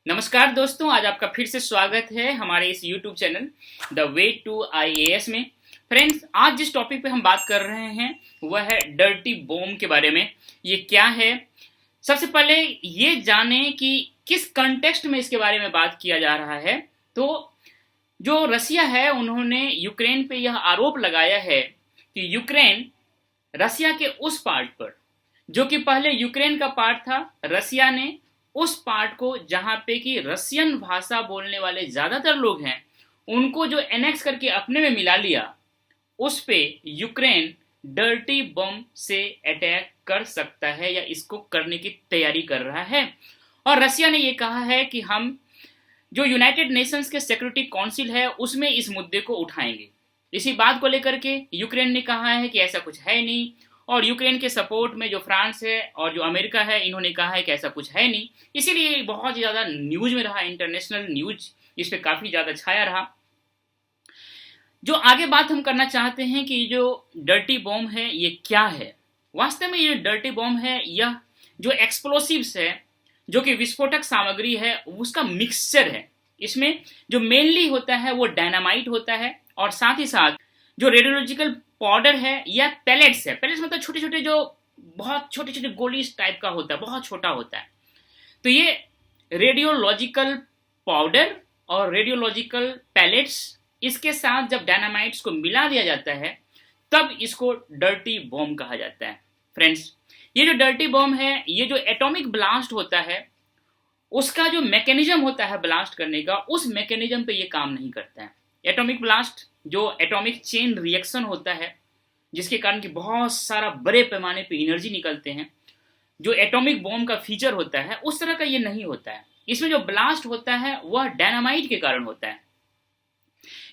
नमस्कार दोस्तों, आज आपका फिर से स्वागत है हमारे इस YouTube channel the way to IAS में। फ्रेंड्स, आज जिस टॉपिक पे हम बात कर रहे हैं वह है डर्टी बॉम्ब के बारे में। ये क्या है? सबसे पहले ये जाने कि किस कंटेक्स्ट में इसके बारे में बात किया जा रहा है। तो जो रसिया है उन्होंने यूक्रेन पे यह आरोप लगाया है कि यूक्रेन रसिया के उस पार्ट पर, जो कि पहले यूक्रेन का पार्ट था, रसिया ने उस पार्ट को जहां पे कि रसियन भाषा बोलने वाले ज्यादातर लोग हैं उनको जो एनेक्स करके अपने में मिला लिया, उस पे यूक्रेन डर्टी बम से अटैक कर सकता है या इसको करने की तैयारी कर रहा है। और रसिया ने यह कहा है कि हम जो यूनाइटेड नेशंस के सिक्योरिटी काउंसिल है उसमें इस मुद्दे को उठाएंगे। इसी बात को लेकर के यूक्रेन ने कहा है कि ऐसा कुछ है नहीं, और यूक्रेन के सपोर्ट में जो फ्रांस है और जो अमेरिका है इन्होंने कहा है कि ऐसा कुछ है नहीं। इसीलिए बहुत ज़्यादा न्यूज में रहा, इंटरनेशनल न्यूज इस पर काफ़ी ज़्यादा छाया रहा। जो आगे बात हम करना चाहते हैं कि जो डर्टी बॉम्ब है ये क्या है। वास्तव में ये डर्टी बॉम्ब है, यह जो एक्सप्लोसिव्स है, जो कि विस्फोटक सामग्री है, उसका मिक्सचर है। इसमें जो मेनली होता है वो डायनामाइट होता है, और साथ ही साथ जो रेडियोलॉजिकल पाउडर है या पैलेट्स है। पैलेट्स मतलब छोटे छोटे, जो बहुत छोटे छोटे गोली टाइप का होता है, बहुत छोटा होता है। तो ये रेडियोलॉजिकल पाउडर और रेडियोलॉजिकल पैलेट्स, इसके साथ जब डायनामाइट्स को मिला दिया जाता है तब इसको डर्टी बॉम्ब कहा जाता है। फ्रेंड्स, ये जो डर्टी बॉम्ब है, ये जो एटॉमिक ब्लास्ट होता है उसका जो मैकेनिज्म होता है ब्लास्ट करने का, उस मैकेनिज्म पे ये काम नहीं करता है। एटॉमिक ब्लास्ट जो एटॉमिक चेन रिएक्शन होता है, जिसके कारण कि बहुत सारा बड़े पैमाने पे एनर्जी निकलते हैं, जो एटॉमिक बॉम्ब का फीचर होता है, उस तरह का ये नहीं होता है। इसमें जो ब्लास्ट होता है वह डायनामाइट के कारण होता है।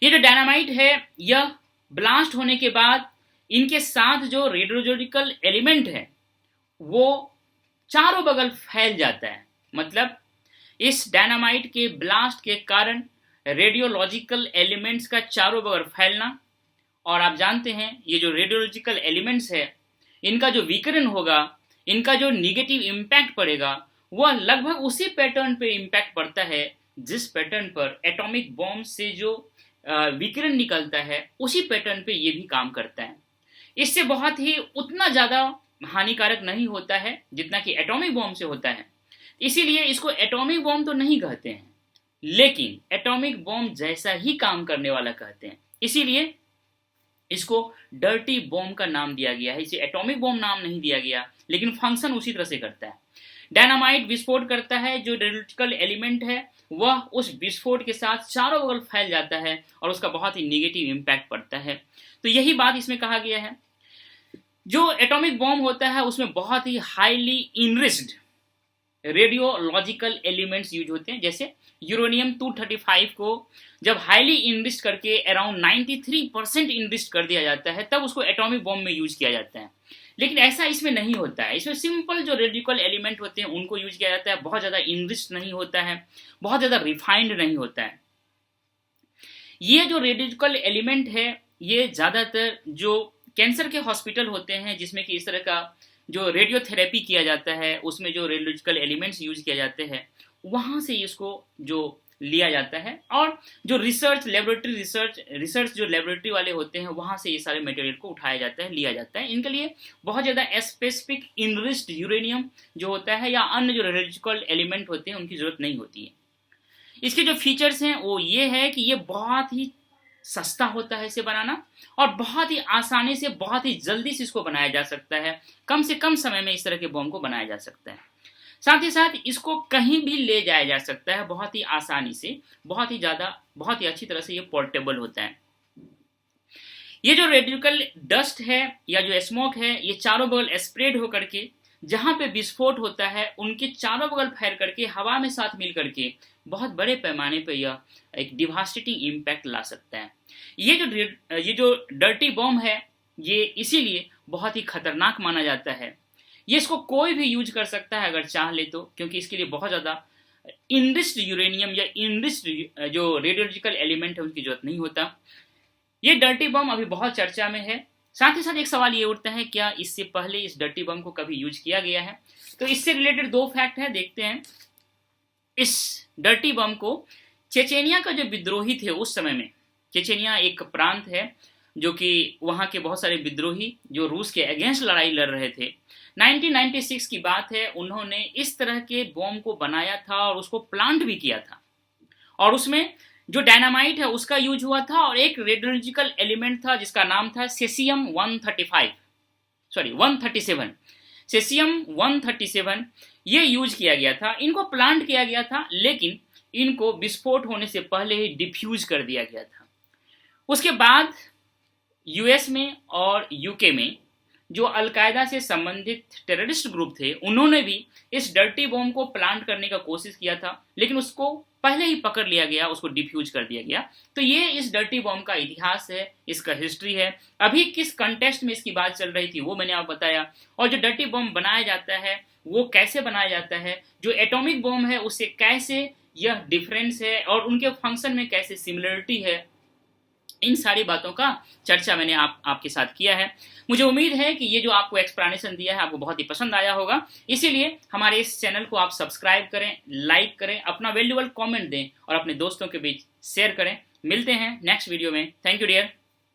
ये जो डायनामाइट है, यह ब्लास्ट होने के बाद इनके साथ जो रेडियोलॉजिकल एलिमेंट है वो चारों बगल फैल जाता है। मतलब इस डायनामाइट के ब्लास्ट के कारण रेडियोलॉजिकल एलिमेंट्स का चारों बगल फैलना, और आप जानते हैं ये जो रेडियोलॉजिकल एलिमेंट्स है इनका जो विकिरण होगा, इनका जो निगेटिव इम्पैक्ट पड़ेगा, वह लगभग उसी पैटर्न पे इम्पैक्ट पड़ता है जिस पैटर्न पर एटॉमिक बॉम्ब से जो विकिरण निकलता है, उसी पैटर्न पे ये भी काम करता है। इससे बहुत ही उतना ज़्यादा हानिकारक नहीं होता है जितना कि एटॉमिक बॉम्ब से होता है। इसीलिए इसको एटॉमिक बॉम्ब तो नहीं कहते हैं, लेकिन एटॉमिक बॉम्ब जैसा ही काम करने वाला कहते हैं। इसीलिए इसको डर्टी बॉम्ब का नाम दिया गया है। इसे एटॉमिक बॉम्ब नाम नहीं दिया गया, लेकिन फंक्शन उसी तरह से करता है। डायनामाइट विस्फोट करता है, जो रेडियोलॉजिकल एलिमेंट है वह उस विस्फोट के साथ चारों बगल फैल जाता है और उसका बहुत ही निगेटिव इम्पैक्ट पड़ता है। तो यही बात इसमें कहा गया है। जो एटॉमिक बॉम्ब होता है उसमें बहुत ही highly enriched radiological elements use होते हैं। जैसे यूरेनियम 235 को जब हाईली इनरिच्ड करके अराउंड 93% इनरिच्ड कर दिया जाता है, तब उसको एटॉमिक बॉम्ब में यूज किया जाता है। लेकिन ऐसा इसमें नहीं होता है। इसमें सिंपल जो रेडिकल एलिमेंट होते हैं उनको यूज किया जाता है। बहुत ज़्यादा इनरिच्ड नहीं होता है, बहुत ज़्यादा रिफाइंड नहीं होता है। ये जो रेडिकल एलिमेंट है, ये ज़्यादातर जो कैंसर के हॉस्पिटल होते हैं जिसमें कि इस तरह का जो रेडियोथेरेपी किया जाता है, उसमें जो रेडियोलॉजिकल एलिमेंट्स यूज किया जाते हैं, वहाँ से इसको जो लिया जाता है। और जो रिसर्च जो लेबोरेटरी वाले होते हैं, वहाँ से ये सारे मटेरियल को उठाया जाता है, लिया जाता है। इनके लिए बहुत ज़्यादा स्पेसिफिक इनरिच्ड यूरेनियम जो होता है या अन्य जो रेडियोलॉजिकल एलिमेंट होते हैं उनकी ज़रूरत नहीं होती है। इसके जो फीचर्स हैं वो ये है कि ये बहुत ही सस्ता होता है इसे बनाना, और बहुत ही आसानी से, बहुत ही जल्दी से इसको बनाया जा सकता है। कम से कम समय में इस तरह के बॉम्ब को बनाया जा सकता है। साथ ही साथ इसको कहीं भी ले जाया जा सकता है बहुत ही आसानी से, बहुत ही अच्छी तरह से ये पोर्टेबल होता है। ये जो रेडिकल डस्ट है या जो स्मोक है, ये चारों बगल स्प्रेड होकर के जहाँ पे विस्फोट होता है उनके चारों बगल फैल करके हवा में साथ मिल करके बहुत बड़े पैमाने पर यह एक डिवास्टेटिंग इम्पैक्ट ला सकता है। ये जो डर्टी बॉम्ब है, ये इसीलिए बहुत ही खतरनाक माना जाता है। ये इसको कोई भी यूज कर सकता है अगर चाह ले तो, क्योंकि इसके लिए बहुत ज़्यादा इनरिच्ड यूरेनियम या इनरिच्ड जो रेडियोलॉजिकल एलिमेंट है उनकी जरूरत नहीं होता। ये डर्टी बम अभी बहुत चर्चा में है। साथ ही साथ एक सवाल ये उठता है, क्या इससे पहले इस डर्टी बम को कभी यूज किया गया है? तो इससे रिलेटेड दो फैक्ट है, देखते हैं। इस डर्टी बम को चेचेनिया का जो विद्रोही थे उस समय में, चेचेनिया एक प्रांत है जो कि वहाँ के बहुत सारे विद्रोही जो रूस के अगेंस्ट लड़ाई लड़ रहे थे, 1996 की बात है, उन्होंने इस तरह के बॉम्ब को बनाया था और उसको प्लांट भी किया था। और उसमें जो डायनामाइट है उसका यूज हुआ था और एक रेडियोलॉजिकल एलिमेंट था जिसका नाम था सेसियम 137, सेसियम 137 ये यूज किया गया था। इनको प्लांट किया गया था, लेकिन इनको विस्फोट होने से पहले ही डिफ्यूज कर दिया गया था। उसके बाद यूएस में और यूके में जो अलकायदा से संबंधित टेररिस्ट ग्रुप थे, उन्होंने भी इस डर्टी बॉम्ब को प्लांट करने का कोशिश किया था, लेकिन उसको पहले ही पकड़ लिया गया, उसको डिफ्यूज कर दिया गया। तो ये इस डर्टी बॉम्ब का इतिहास है, इसका हिस्ट्री है। अभी किस कंटेक्स्ट में इसकी बात चल रही थी वो मैंने आपको बताया, और जो डर्टी बॉम्ब बनाया जाता है वो कैसे बनाया जाता है, जो एटॉमिक बॉम्ब है उससे कैसे यह डिफरेंस है और उनके फंक्शन में कैसे सिमिलरिटी है, इन सारी बातों का चर्चा मैंने आपके साथ किया है। मुझे उम्मीद है कि ये जो आपको एक्सप्लेनेशन दिया है आपको बहुत ही पसंद आया होगा, इसीलिए हमारे इस चैनल को आप सब्सक्राइब करें, लाइक करें, अपना वैल्यूएबल कमेंट दें और अपने दोस्तों के बीच शेयर करें। मिलते हैं नेक्स्ट वीडियो में। Thank you dear.